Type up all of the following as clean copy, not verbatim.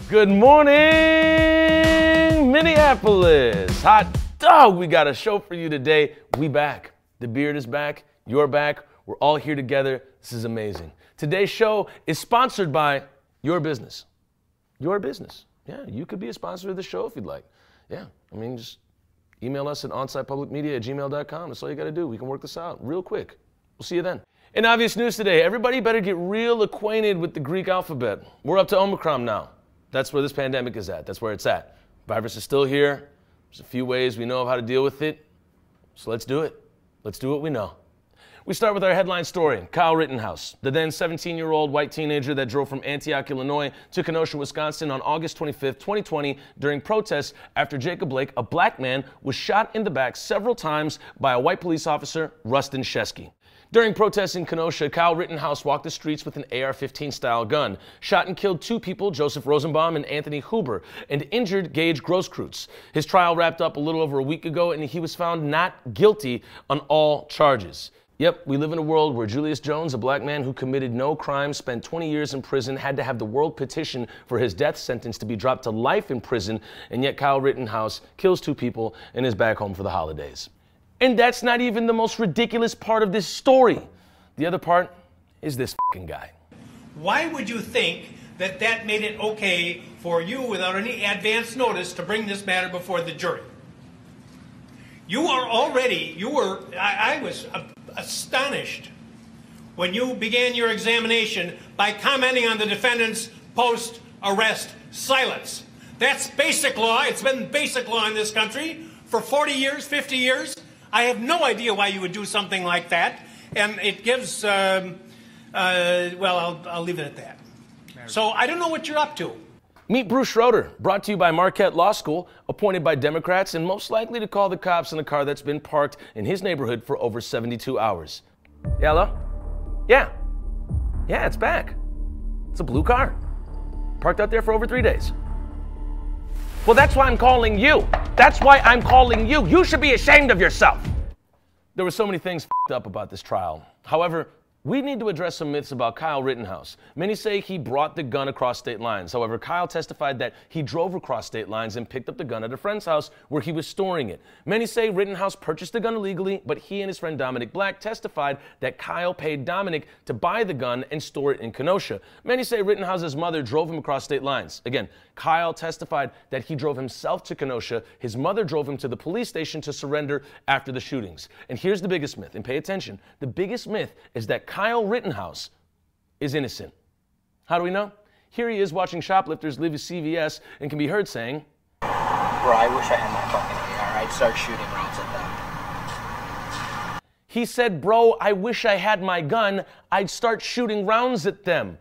Good morning, Minneapolis. Hot dog, we got a show for you today. We back. The beard is back. You're back. We're all here together. This is amazing. Today's show is sponsored by your business. Your business. Yeah, you could be a sponsor of the show if you'd like. Yeah, I mean, just email us at onsitepublicmedia@gmail.com. That's all you got to do. We can work this out real quick. We'll see you then. In obvious news today, everybody better get real acquainted with the Greek alphabet. We're up to Omicron now. That's where this pandemic is at. That's where it's at. Virus is still here. There's a few ways we know of how to deal with it. So let's do it. Let's do what we know. We start with our headline story, Kyle Rittenhouse, the then 17-year-old white teenager that drove from Antioch, Illinois to Kenosha, Wisconsin on August 25th, 2020 during protests after Jacob Blake, a black man, was shot in the back several times by a white police officer, Rustin Shesky. During protests in Kenosha, Kyle Rittenhouse walked the streets with an AR-15 style gun, shot and killed two people, Joseph Rosenbaum and Anthony Huber, and injured Gage Grosskreutz. His trial wrapped up a little over a week ago, and he was found not guilty on all charges. Yep, we live in a world where Julius Jones, a black man who committed no crime, spent 20 years in prison, had to have the world petition for his death sentence to be dropped to life in prison, and yet Kyle Rittenhouse kills two people and is back home for the holidays. And that's not even the most ridiculous part of this story. The other part is this fucking guy. Why would you think that that made it okay for you, without any advance notice, to bring this matter before the jury? I was astonished when you began your examination by commenting on the defendant's post-arrest silence. That's basic law. It's been basic law in this country for 40 years, 50 years. I have no idea why you would do something like that, and it gives, well, I'll leave it at that. So I don't know what you're up to. Meet Bruce Schroeder, brought to you by Marquette Law School, appointed by Democrats and most likely to call the cops on a car that's been parked in his neighborhood for over 72 hours. Yeah, hello? Yeah, it's back. It's a blue car, parked out there for over 3 days. Well, that's why I'm calling you. That's why I'm calling you. You should be ashamed of yourself. There were so many things f***ed up about this trial. However, we need to address some myths about Kyle Rittenhouse. Many say he brought the gun across state lines. However, Kyle testified that he drove across state lines and picked up the gun at a friend's house where he was storing it. Many say Rittenhouse purchased the gun illegally, but he and his friend Dominic Black testified that Kyle paid Dominic to buy the gun and store it in Kenosha. Many say Rittenhouse's mother drove him across state lines. Again, Kyle testified that he drove himself to Kenosha. His mother drove him to the police station to surrender after the shootings. And here's the biggest myth, and pay attention. The biggest myth is that Kyle Rittenhouse is innocent. How do we know? Here he is watching shoplifters leave his CVS and can be heard saying, "Bro, I wish I had my fucking AR. I'd start shooting rounds at them." He said, "Bro, I wish I had my gun. I'd start shooting rounds at them."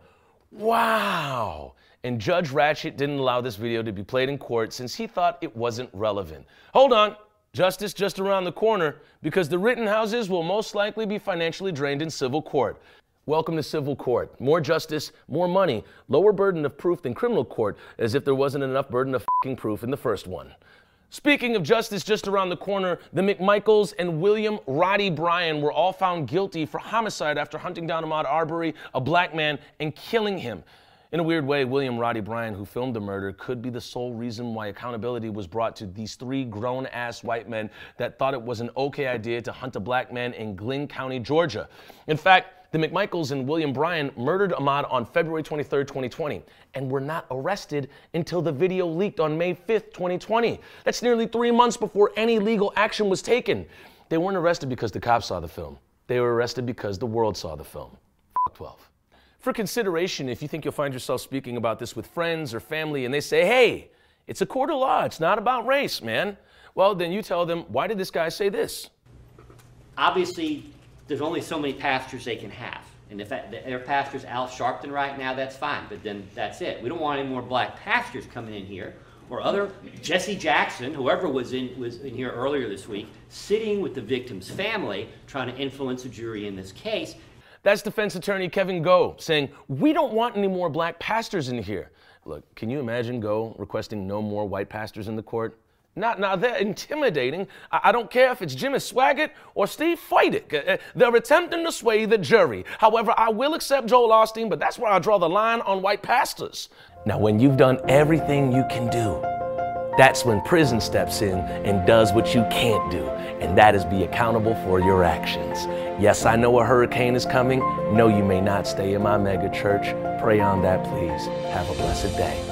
Wow. And Judge Ratchet didn't allow this video to be played in court since he thought it wasn't relevant. Hold on. Justice just around the corner, because the Rittenhouses will most likely be financially drained in civil court. Welcome to civil court. More justice, more money, lower burden of proof than criminal court, as if there wasn't enough burden of fucking proof in the first one. Speaking of justice just around the corner, the McMichaels and William Roddy Bryan were all found guilty for homicide after hunting down Ahmaud Arbery, a black man, and killing him. In a weird way, William Roddy Bryan, who filmed the murder, could be the sole reason why accountability was brought to these three grown-ass white men that thought it was an okay idea to hunt a black man in Glynn County, Georgia. In fact, the McMichaels and William Bryan murdered Ahmaud on February 23rd, 2020, and were not arrested until the video leaked on May 5th, 2020. That's nearly 3 months before any legal action was taken. They weren't arrested because the cops saw the film. They were arrested because the world saw the film. F 12. For consideration, if you think you'll find yourself speaking about this with friends or family and they say, "Hey, it's a court of law, it's not about race, man," well, then you tell them, "Why did this guy say this?" Obviously, there's only so many pastors they can have. And if their pastor's Al Sharpton right now, that's fine, but then that's it. We don't want any more black pastors coming in here, or other Jesse Jackson, whoever was in here earlier this week, sitting with the victim's family, trying to influence a jury in this case. That's defense attorney Kevin Go saying, "We don't want any more black pastors in here." Look, can you imagine Go requesting no more white pastors in the court? Now they're intimidating. I don't care if it's Jimmy Swaggart or Steve Feudig. They're attempting to sway the jury. However, I will accept Joel Osteen, but that's where I draw the line on white pastors. Now, when you've done everything you can do, that's when prison steps in and does what you can't do, and that is be accountable for your actions. Yes, I know a hurricane is coming. No, you may not stay in my mega church. Pray on that, please. Have a blessed day.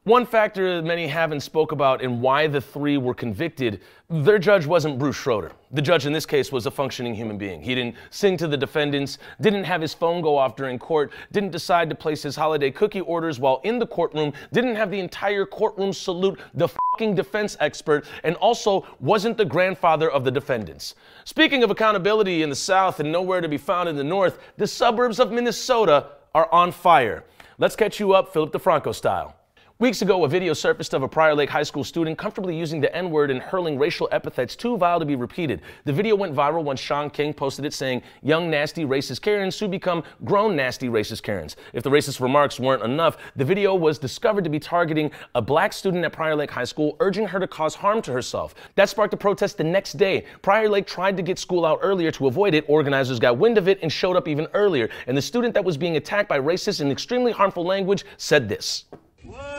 One factor that many haven't spoke about and why the three were convicted, their judge wasn't Bruce Schroeder. The judge in this case was a functioning human being. He didn't sing to the defendants, didn't have his phone go off during court, didn't decide to place his holiday cookie orders while in the courtroom, didn't have the entire courtroom salute the fucking defense expert, and also wasn't the grandfather of the defendants. Speaking of accountability in the South and nowhere to be found in the North, the suburbs of Minnesota are on fire. Let's catch you up Philip DeFranco style. Weeks ago, a video surfaced of a Prior Lake High School student comfortably using the N-word and hurling racial epithets too vile to be repeated. The video went viral when Sean King posted it saying, "Young nasty racist Karens soon become grown nasty racist Karens." If the racist remarks weren't enough, the video was discovered to be targeting a black student at Prior Lake High School, urging her to cause harm to herself. That sparked a protest the next day. Prior Lake tried to get school out earlier to avoid it. Organizers got wind of it and showed up even earlier. And the student that was being attacked by racist and extremely harmful language said this.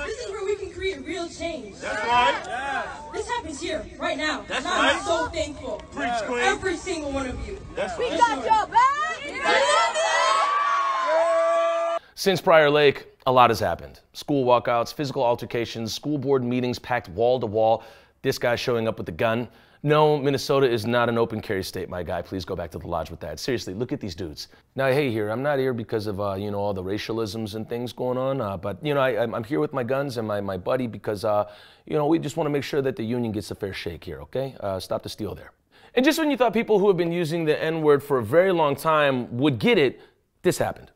This is where we can create real change. That's right. Yeah. This happens here, right now. That's I'm right. so thankful. Preach, queen. Every single one of you. That's We right. got your back. Since Prior Lake, a lot has happened. School walkouts, physical altercations, school board meetings packed wall to wall, this guy showing up with a gun. No, Minnesota is not an open carry state, my guy. Please go back to the lodge with that. Seriously, look at these dudes. Now, hey, here, I'm not here because of, all the racialisms and things going on, but, I'm here with my guns and my buddy because, we just want to make sure that the union gets a fair shake here, okay? Stop the steal there. And just when you thought people who have been using the N-word for a very long time would get it, this happened.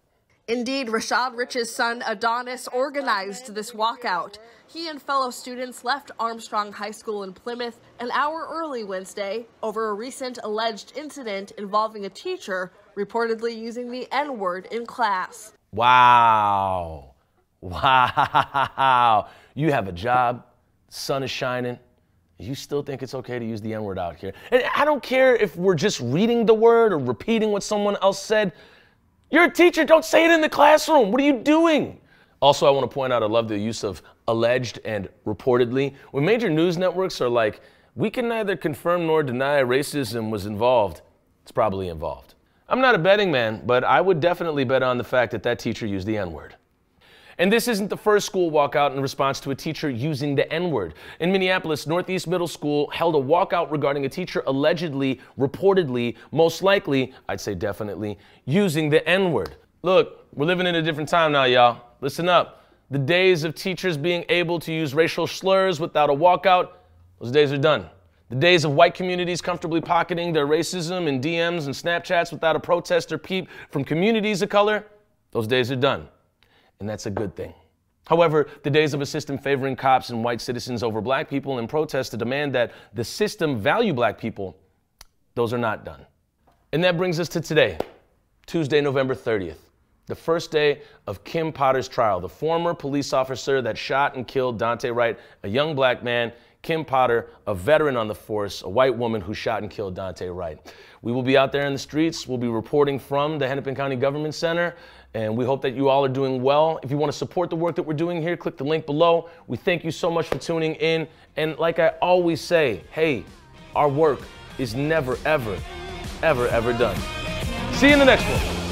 Indeed, Rashad Rich's son, Adonis, organized this walkout. He and fellow students left Armstrong High School in Plymouth an hour early Wednesday over a recent alleged incident involving a teacher reportedly using the N-word in class. Wow. Wow. You have a job, the sun is shining, you still think it's okay to use the N-word out here. And I don't care if we're just reading the word or repeating what someone else said. You're a teacher, don't say it in the classroom. What are you doing? Also, I want to point out, I love the use of alleged and reportedly. When major news networks are like, we can neither confirm nor deny racism was involved, it's probably involved. I'm not a betting man, but I would definitely bet on the fact that that teacher used the N-word. And this isn't the first school walkout in response to a teacher using the N-word. In Minneapolis, Northeast Middle School held a walkout regarding a teacher allegedly, reportedly, most likely, I'd say definitely, using the N-word. Look, we're living in a different time now, y'all. Listen up. The days of teachers being able to use racial slurs without a walkout, those days are done. The days of white communities comfortably pocketing their racism in DMs and Snapchats without a protest or peep from communities of color, those days are done. And that's a good thing. However, the days of a system favoring cops and white citizens over black people in protest to demand that the system value black people, those are not done. And that brings us to today, Tuesday, November 30th, the first day of Kim Potter's trial, the former police officer that shot and killed Daunte Wright, a young black man. Kim Potter, a veteran on the force, a white woman who shot and killed Daunte Wright. We will be out there in the streets. We'll be reporting from the Hennepin County Government Center, and we hope that you all are doing well. If you want to support the work that we're doing here, click the link below. We thank you so much for tuning in. And like I always say, hey, our work is never, ever, ever, ever done. See you in the next one.